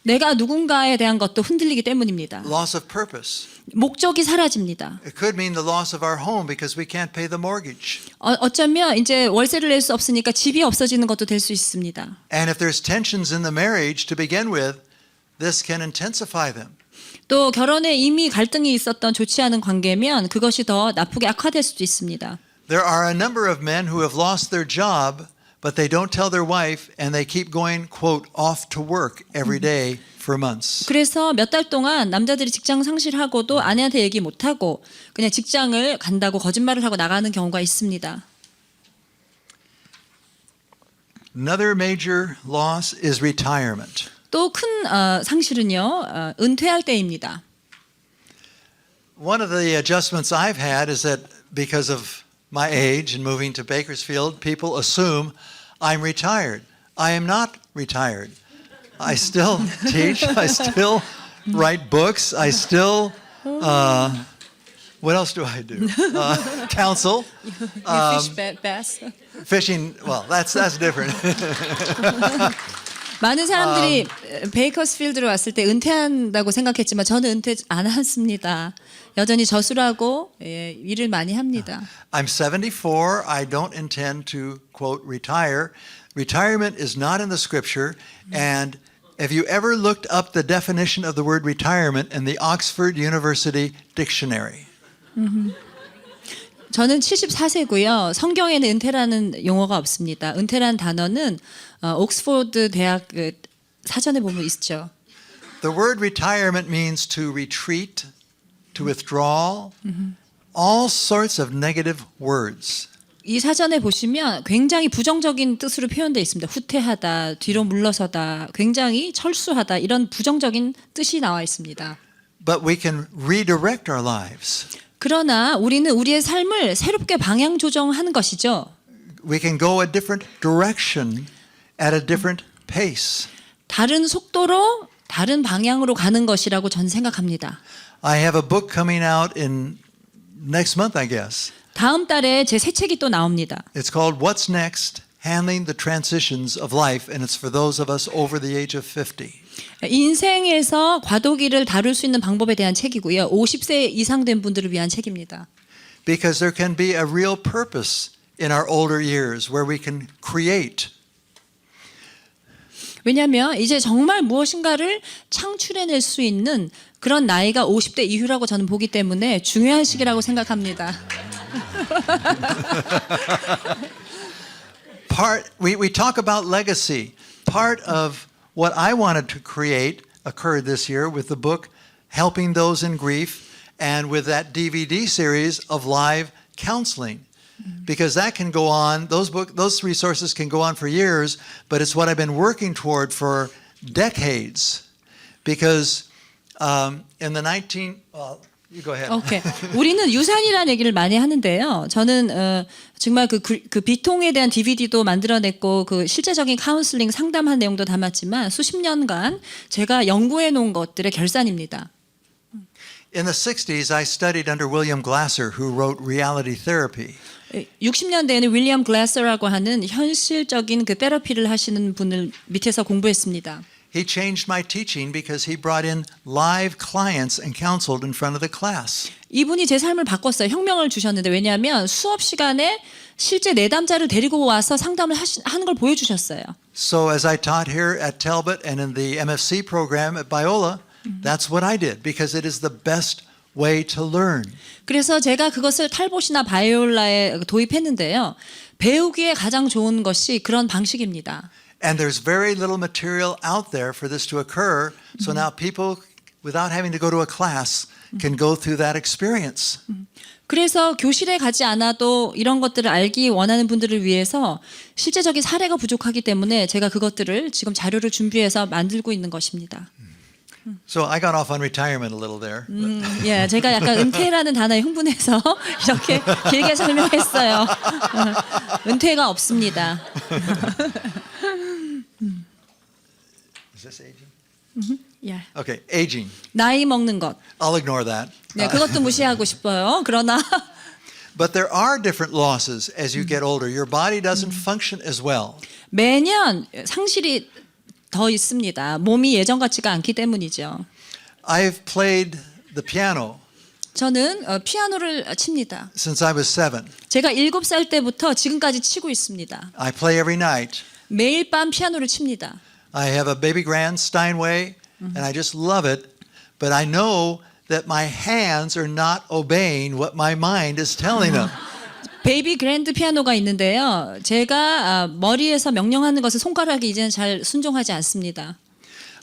내가 누군가에 대한 것도 흔들리기 때문입니다. loss of purpose. 목적이 사라집니다. It could mean the loss of our home because we can't pay the mortgage. 어쩌면 이제 월세를 낼 수 없으니까 집이 없어지는 것도 될 수 있습니다. And if there's tensions in the marriage to begin with, this can intensify them. 또 결혼에 이미 갈등이 있었던 좋지 않은 관계면 그것이 더 나쁘게 악화될 수도 있습니다. There are a number of men who have lost their job, but they don't tell their wife and they keep going, quote, off to work every day for months. 그래서 몇 달 동안 남자들이 직장 상실하고도 아내한테 얘기 못하고 그냥 직장을 간다고 거짓말을 하고 나가는 경우가 있습니다. Another major loss is retirement. 또 큰 상실은요, 은퇴할 때입니다. One of the adjustments I've had is that because of my age and moving to Bakersfield, people assume I'm retired. I am not retired. I still teach. I still write books. I still, what else do I do? Counsel. You fish bass. Fishing, well, that's different. 많은 사람들이 베이커스필드로 왔을 때 은퇴한다고 생각했지만 저는 은퇴 안 했습니다. 여전히 저술하고 일을 많이 합니다. I'm 74. I don't intend to, quote, retire. Retirement is not in the scripture. And have you ever looked up the definition of the word retirement in the Oxford University Dictionary? 저는 74세고요. 성경에는 은퇴라는 용어가 없습니다. 은퇴라는 단어는 옥스포드 대학 사전에 보면 있죠. The word retirement means to retreat, to withdraw, all sorts of negative words. 이 사전에 보시면 굉장히 부정적인 뜻으로 표현되어 있습니다. 후퇴하다, 뒤로 물러서다, 굉장히 철수하다 이런 부정적인 뜻이 나와 있습니다. But we can redirect our lives. 그러나 우리는 우리의 삶을 새롭게 방향 조정하는 것이죠. We can go a different direction at a different pace. 다른 속도로 다른 방향으로 가는 것이라고 저는 생각합니다. I have a book coming out in next month, I guess. 다음 달에 제 새 책이 또 나옵니다. It's called What's Next? Handling the Transitions of Life, and it's for those of us over the age of 50. 인생에서 과도기를 다룰 수 있는 방법에 대한 책이고요. 50세 이상 된 분들을 위한 책입니다. Because there can be a real purpose in our older years where we can create. 왜냐하면 이제 정말 무엇인가를 창출해낼 수 있는 그런 나이가 50대 이후라고 저는 보기 때문에 중요한 시기라고 생각합니다. We talk about legacy. Part of what I wanted to create occurred this year with the book Helping Those in Grief and with that DVD series of live counseling. Because that can go on, those resources can go on for years, but it's what I've been working toward for decades. Because in the you go ahead. 오케이. 우리는 유산이라는 얘기를 많이 하는데요. 저는 정말 그 비통에 대한 DVD도 만들어냈고 그 실제적인 카운슬링 상담한 내용도 담았지만 수십 년간 제가 연구해 놓은 것들의 결산입니다. In the 60s, I studied under William Glasser, who wrote Reality Therapy. 60년대에는 윌리엄 글래서라고 하는 현실적인 그 테라피를 하시는 분을 밑에서 공부했습니다. He changed my teaching because he brought in live clients and counseled in front of the class. 이분이 제 삶을 바꿨어요. 혁명을 주셨는데 왜냐하면 수업 시간에 실제 내담자를 데리고 와서 상담을 하는 걸 보여주셨어요. So as I taught here at Talbot and in the MFC program at Biola, that's what I did because it is the best way to learn. 그래서 제가 그것을 탈봇이나 바이올라에 도입했는데요. 배우기에 가장 좋은 것이 그런 방식입니다. And there's very little material out there for this to occur. So now people, without having to go to a class, can go through that experience. 그래서 교실에 가지 않아도 이런 것들을 알기 원하는 분들을 위해서 실제적인 사례가 부족하기 때문에 제가 그것들을 지금 자료를 준비해서 만들고 있는 것입니다. So I got off on retirement a little there. 예, 제가 약간 은퇴라는 단어에 흥분해서 이렇게 길게 설명했어요. 은퇴가 없습니다. Is this aging? 예. Okay, aging. 나이 먹는 것. I'll ignore that. 네, 그것도 무시하고 싶어요. 그러나 But there are different losses as you get older. Your body doesn't function as well. 매년 상실이 더 있습니다. 몸이 예전 같지가 않기 때문이죠. I've played the piano 저는 피아노를 칩니다. since I was 7. 제가 7살 때부터 지금까지 치고 있습니다. I play every night. 매일 밤 피아노를 칩니다. I have a baby grand Steinway, and I just love it. But I know that my hands are not obeying what my mind is telling them. 베이비 그랜드 피아노가 있는데요. 제가 머리에서 명령하는 것을 손가락이 이제는 잘 순종하지 않습니다.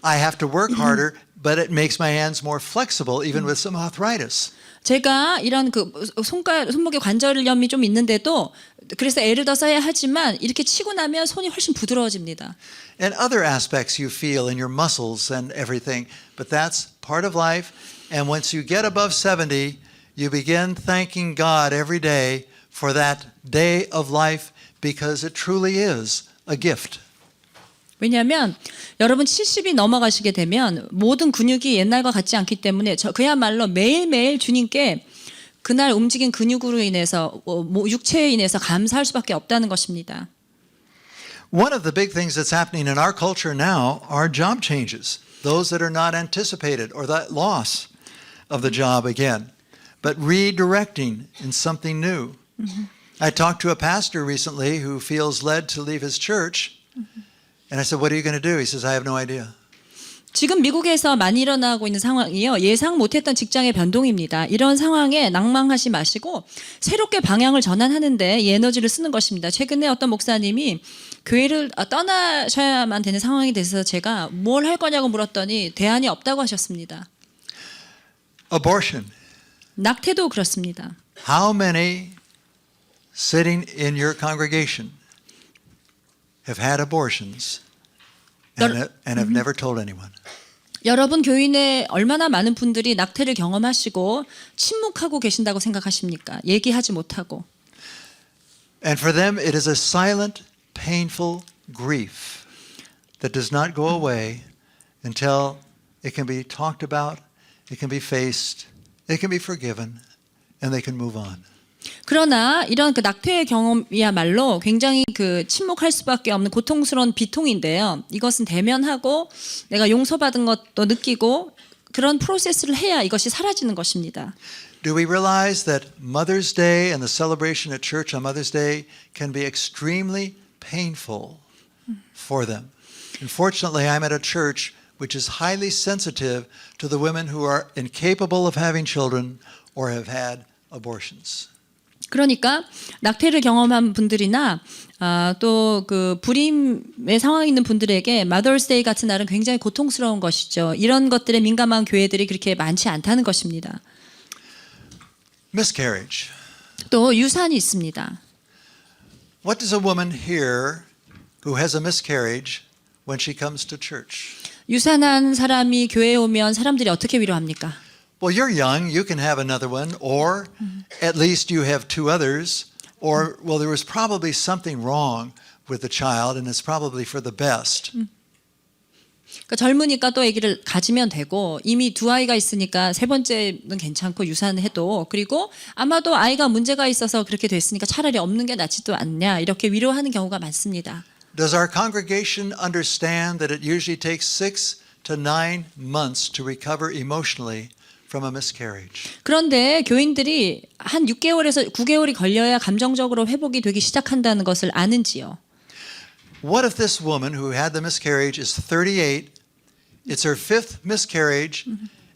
I have to work harder, but it makes my hands more flexible, even with some arthritis. 제가 이런 그 손목에 관절염이 좀 있는데도 그래서 애를 더 써야 하지만 이렇게 치고 나면 손이 훨씬 부드러워집니다. And other aspects you feel in your muscles and everything, but that's part of life. And once you get above 70, you begin thanking God every day for that day of life because it truly is a gift. 왜냐하면 여러분 70이 넘어가시게 되면 모든 근육이 옛날과 같지 않기 때문에 그야말로 매일매일 주님께 그날 움직인 근육으로 인해서 육체에 인해서 감사할 수밖에 없다는 것입니다. One of the big things that's happening in our culture now are job changes, those that are not anticipated or that loss of the job again, but redirecting in something new. I talked to a pastor recently who feels led to leave his church, and I said, "What are you going to do?" He says, "I have no idea." 지금 미국에서 많이 일어나고 있는 상황이요. 예상 못했던 직장의 변동입니다. 이런 상황에 낭망하지 마시고 새롭게 방향을 전환하는데 이 에너지를 쓰는 것입니다. 최근에 어떤 목사님이 교회를 떠나셔야만 되는 상황이 돼서 제가 뭘 할 거냐고 물었더니 대안이 없다고 하셨습니다. Abortion. 낙태도 그렇습니다. How many sitting in your congregation have had abortions and have never told anyone? 여러분 교인에 얼마나 많은 분들이 낙태를 경험하시고 침묵하고 계신다고 생각하십니까? 얘기하지 못하고. And for them it is a silent, painful grief that does not go away until it can be talked about, it can be faced, it can be forgiven, and they can move on. 그러나 이런 그 낙태의 경험이야말로 굉장히 그 침묵할 수밖에 없는 고통스러운 비통인데요. 이것은 대면하고 내가 용서받은 것도 느끼고 그런 프로세스를 해야 이것이 사라지는 것입니다. Do we realize that Mother's Day and the celebration at church on Mother's Day can be extremely painful for them? Unfortunately, I'm at a church which is highly sensitive to the women who are incapable of having children or have had abortions. 그러니까 낙태를 경험한 분들이나 또 그 불임의 상황에 있는 분들에게 Mother's Day 같은 날은 굉장히 고통스러운 것이죠. 이런 것들에 민감한 교회들이 그렇게 많지 않다는 것입니다. Miscarriage. 또 유산이 있습니다. What does a woman hear who has a miscarriage when she comes to church? 유산한 사람이 교회에 오면 사람들이 어떻게 위로합니까? Well, you're young, you can have another one, or at least you have two others, or, well, there was probably something wrong with the child, and it's probably for the best. 그러니까 젊으니까 또 아기를 가지면 되고 이미 두 아이가 있으니까 세 번째는 괜찮고 유산해도 그리고 아마도 아이가 문제가 있어서 그렇게 됐으니까 차라리 없는 게 낫지도 않냐 이렇게 위로하는 경우가 많습니다. Does our congregation understand that it usually takes 6 to 9 months to recover emotionally from a miscarriage? 그런데 교인들이 한 6개월에서 9개월이 걸려야 감정적으로 회복이 되기 시작한다는 것을 아는지요. What if this woman who had the miscarriage is 38, it's her 5th miscarriage,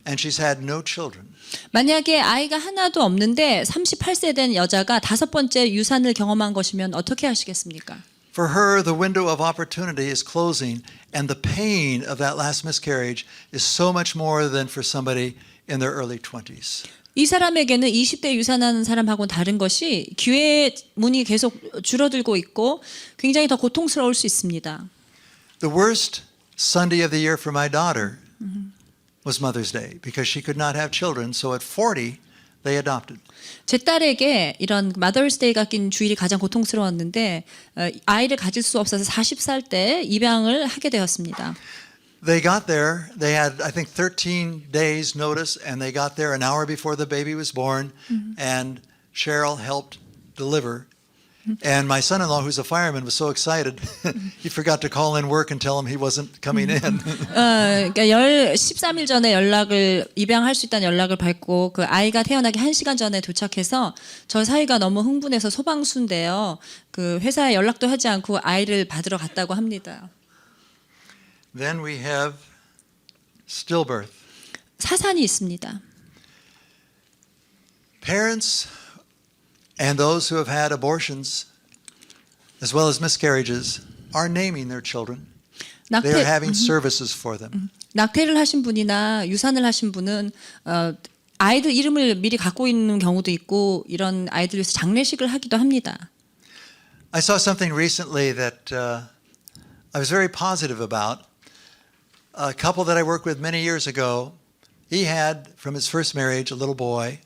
and she's had no children? 만약에 아이가 하나도 없는데 38세 된 여자가 5번째 유산을 경험한 것이면 어떻게 하시겠습니까? For her, the window of opportunity is closing, and the pain of that last miscarriage is so much more than for somebody in their early 20s. 이 사람에게는 20대 유산하는 사람하고는 다른 것이 기회의 문이 계속 줄어들고 있고 굉장히 더 고통스러울 수 있습니다. The worst Sunday of the year for my daughter was Mother's Day because she could not have children, so at 40 they adopted. 제 딸에게 이런 Mother's Day가 낀 주일이 가장 고통스러웠는데 아이를 가질 수 없어서 40살 때 입양을 하게 되었습니다. They got there, they had, I think, 13 days notice, and they got there an hour before the baby was born, and Cheryl helped deliver. And my son-in-law, who's a fireman, was so excited, he forgot to call in work and tell him he wasn't coming in. 그러니까 13일 전에 입양할 수 있다는 연락을 받고 그 아이가 태어나기 1시간 전에 도착해서 저 사이가 너무 흥분해서 소방수인데요. 그 회사에 연락도 하지 않고 아이를 받으러 갔다고 합니다. Then we have stillbirth. 사산이 있습니다. Parents and those who have had abortions, as well as miscarriages, are naming their children. They are having services for them. 낙태를 하신 분이나 유산을 하신 분은 아이들 이름을 미리 갖고 있는 경우도 있고 이런 아이들 위해서 장례식을 하기도 합니다. I saw something recently that I was very positive about. A couple that I worked with many years ago, he had, from his first marriage, a little boy.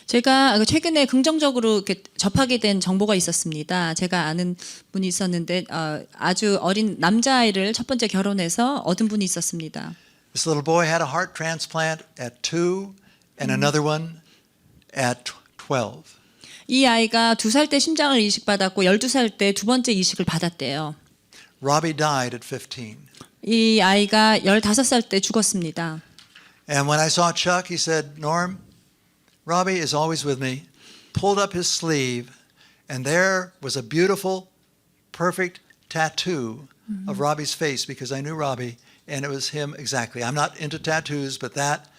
제가 최근에 긍정적으로 이렇게 접하게 된 정보가 있었습니다. 제가 아는 분이 있었는데 아주 어린 남자아이를 첫 번째 결혼해서 얻은 분이 있었습니다. This little boy had a heart transplant at 2 and another one at 12. 이 아이가 2살 때 심장을 이식받았고 12살 때 두 번째 이식을 받았대요. Robbie died at 15. 이 아이가 15살 때 죽었습니다. And when I saw Chuck, he said, Norm, Robbie is always with me, pulled up his sleeve, and there was a beautiful, perfect tattoo of Robbie's face because I knew Robbie, and it was him exactly. I'm not into tattoos, but that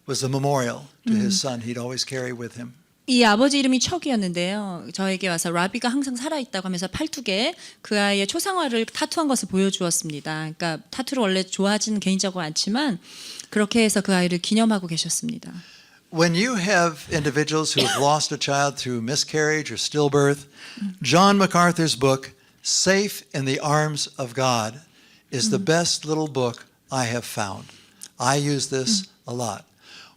was the memorial to his son he'd always carry with him. 이 아버지 이름이 척이었는데요. 저에게 와서 라비가 항상 살아있다고 하면서 팔뚝에 그 아이의 초상화를 타투한 것을 보여주었습니다. 그러니까 타투를 원래 좋아하지는 개인적으로 않지만 그렇게 해서 그 아이를 기념하고 계셨습니다. When you have individuals who have lost a child through miscarriage or stillbirth, John MacArthur's book, Safe in the Arms of God, is the best little book I have found. I use this a lot.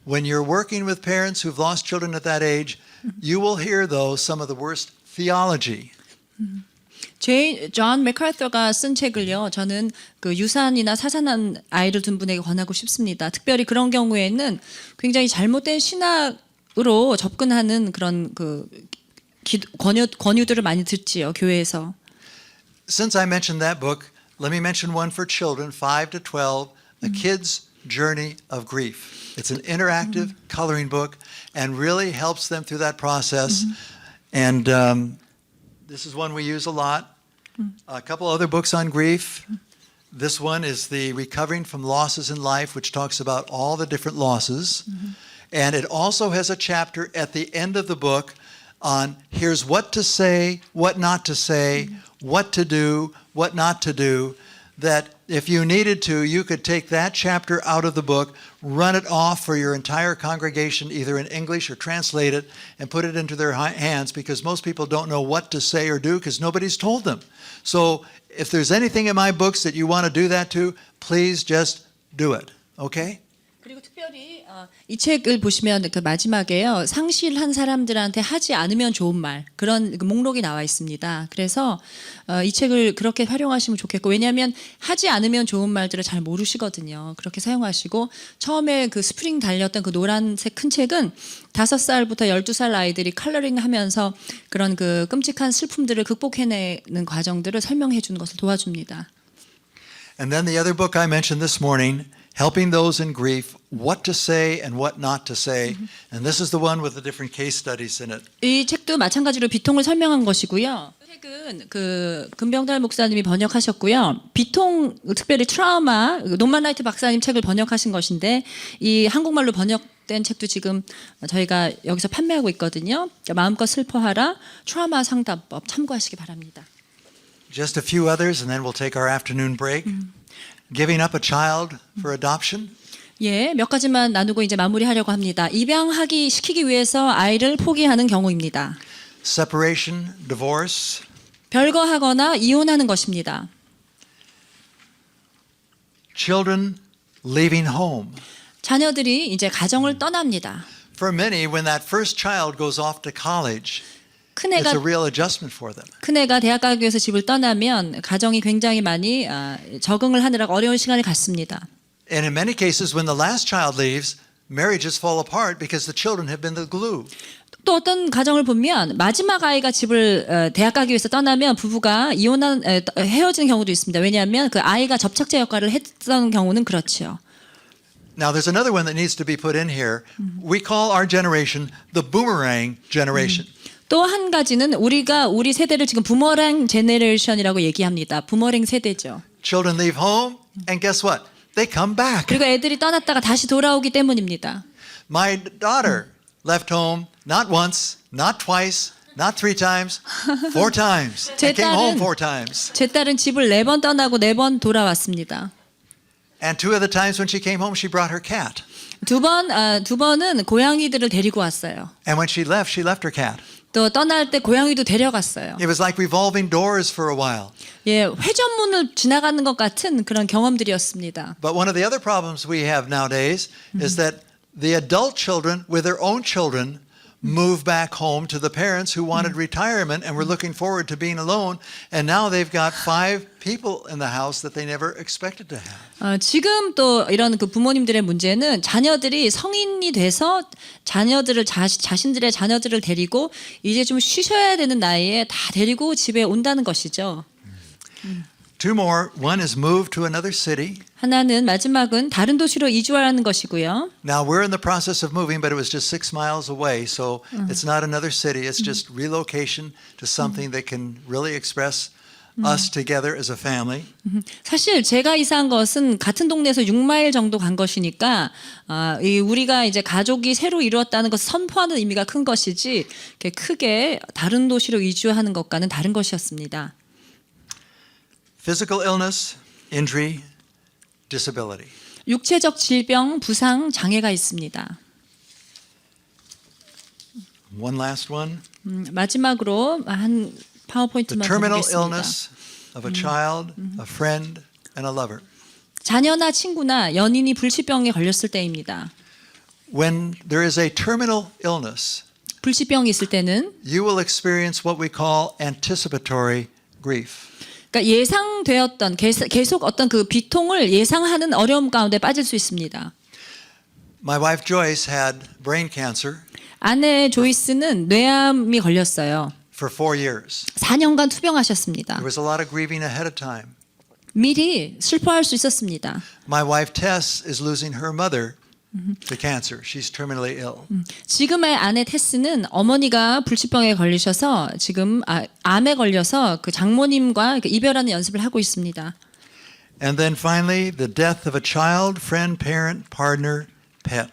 When you're working with parents who've lost children at that age, you will hear, though, some of the worst theology. 존 맥카더가 쓴 책을요. 저는 그 유산이나 사산한 아이를 둔 분에게 권하고 싶습니다. 특별히 그런 경우에는 굉장히 잘못된 신학으로 접근하는 그런 그 권유들을 많이 듣지요. 교회에서. Since I mentioned that book, let me mention one for children, 5 to 12, A Kid's Journey of Grief. It's an interactive coloring book and really helps them through that process. And this is one we use a lot. A couple other books on grief. This one is the Recovering from Losses in Life, which talks about all the different losses. And it also has a chapter at the end of the book on here's what to say, what not to say, what to do, what not to do, that if you needed to, you could take that chapter out of the book, run it off for your entire congregation, either in English or translate it and put it into their hands, because most people don't know what to say or do because nobody's told them. So if there's anything in my books that you want to do that to, please just do it. Okay? 그리고 특별히 이 책을 보시면 그 마지막에요. 상실한 사람들한테 하지 않으면 좋은 말 그런 그 목록이 나와 있습니다. 그래서 이 책을 그렇게 활용하시면 좋겠고 왜냐하면 하지 않으면 좋은 말들을 잘 모르시거든요. 그렇게 사용하시고 처음에 그 스프링 달렸던 그 노란색 큰 책은 5살부터 12살 아이들이 컬러링하면서 그런 그 끔찍한 슬픔들을 극복해내는 과정들을 설명해 주는 것을 도와줍니다. And then the other book I mentioned this morning, Helping Those in Grief, What to Say and What Not to Say. And this is the one with the different case studies in it. 이 책도 마찬가지로 비통을 설명한 것이고요. 책은 그 금병달 목사님이 번역하셨고요. 비통 특별히 트라우마 논만 라이트 박사님 책을 번역하신 것인데 이 한국말로 번역된 책도 지금 저희가 여기서 판매하고 있거든요. 마음껏 슬퍼하라 트라우마 상담법 참고하시기 바랍니다. Just a few others and then we'll take our afternoon break. Giving up a child for adoption. 예, 몇 가지만 나누고 이제 마무리하려고 합니다. 입양하기 시키기 위해서 아이를 포기하는 경우입니다. Separation, divorce. 별거하거나 이혼하는 것입니다. Children leaving home. 자녀들이 이제 가정을 떠납니다. For many, when that first child goes off to college, it's 큰애가 a real adjustment for them. 큰애가 대학 가기 위해서 집을 떠나면 가정이 굉장히 많이 적응을 하느라 어려운 시간을 갖습니다. And in many cases, when the last child leaves, marriages fall apart because the children have been the glue. 또 어떤 가정을 보면 마지막 아이가 집을 대학 가기 위해서 떠나면 부부가 헤어지는 경우도 있습니다. 왜냐하면 그 아이가 접착제 역할을 했던 경우는 그렇지요. Now, there's another one that needs to be put in here. We call our generation the boomerang generation. 또 한 가지는 우리 세대를 지금 부머랭 제네레이션이라고 얘기합니다. 부머랭 세대죠. Children leave home, and guess what? They come back. 그리고 애들이 떠났다가 다시 돌아오기 때문입니다. My daughter left home not once, not twice, not 3 times, 4 times. 제 And came home 딸은- 4 times. 제 딸은 집을 4번 떠나고 4번 돌아왔습니다. And 2 of the times when she came home, she brought her cat. 두 번은 고양이들을 데리고 왔어요. And when she left her cat. 또 떠날 때 고양이도 데려갔어요. It was like revolving doors for a while. 예, 회전문을 지나가는 것 같은 그런 경험들이었습니다. But one of the other problems we have nowadays is that the adult children with their own children move back home to the parents who wanted retirement and were looking forward to being alone, and now they've got 5 people in the house that they never expected to have. 지금 또 이런 그 부모님들의 문제는 자녀들이 성인이 돼서 자신들의 자녀들을 데리고 이제 좀 쉬셔야 되는 나이에 다 데리고 집에 온다는 것이죠. 2 more. One is move to another city. 하나는 마지막은 다른 도시로 이주하라는 것이고요. Now we're in the process of moving, but it was just 6 miles away, so it's not another city. It's just relocation to something that can really express us together as a family. 사실 제가 이사한 것은 같은 동네에서 6마일 정도 간 것이니까 우리가 이제 가족이 새로 이루었다는 것을 선포하는 의미가 큰 것이지 크게 다른 도시로 이주하는 것과는 다른 것이었습니다. Physical illness, injury, disability. 육체적 질병, 부상, 장애가 있습니다. One last one. 마지막으로 한 The 파워포인트만 terminal 드리겠습니다. illness of a child, a friend, and a lover. 자녀나 친구나 연인이 불치병에 걸렸을 때입니다. When there is a terminal illness, 불치병이 있을 때는 you will experience what we call anticipatory grief. 그러니까 예상되었던 계속 어떤 그 비통을 예상하는 어려움 가운데 빠질 수 있습니다. My wife Joyce had brain cancer 아내 조이스는 뇌암이 걸렸어요. for 4 years. 4년간 투병하셨습니다. There was a lot of grieving ahead of time. 미리 슬퍼할 수 있었습니다. My wife Tess is losing her mother The cancer. She's terminally ill. 지금의 아내 테스는 어머니가 불치병에 걸리셔서 지금 암에 걸려서 그 장모님과 이별하는 연습을 하고 있습니다. And then finally, the death of a child, friend, parent, partner, pet.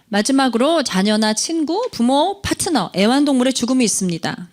마지막으로 자녀나 친구, 부모, 파트너, 애완동물의 죽음이 있습니다.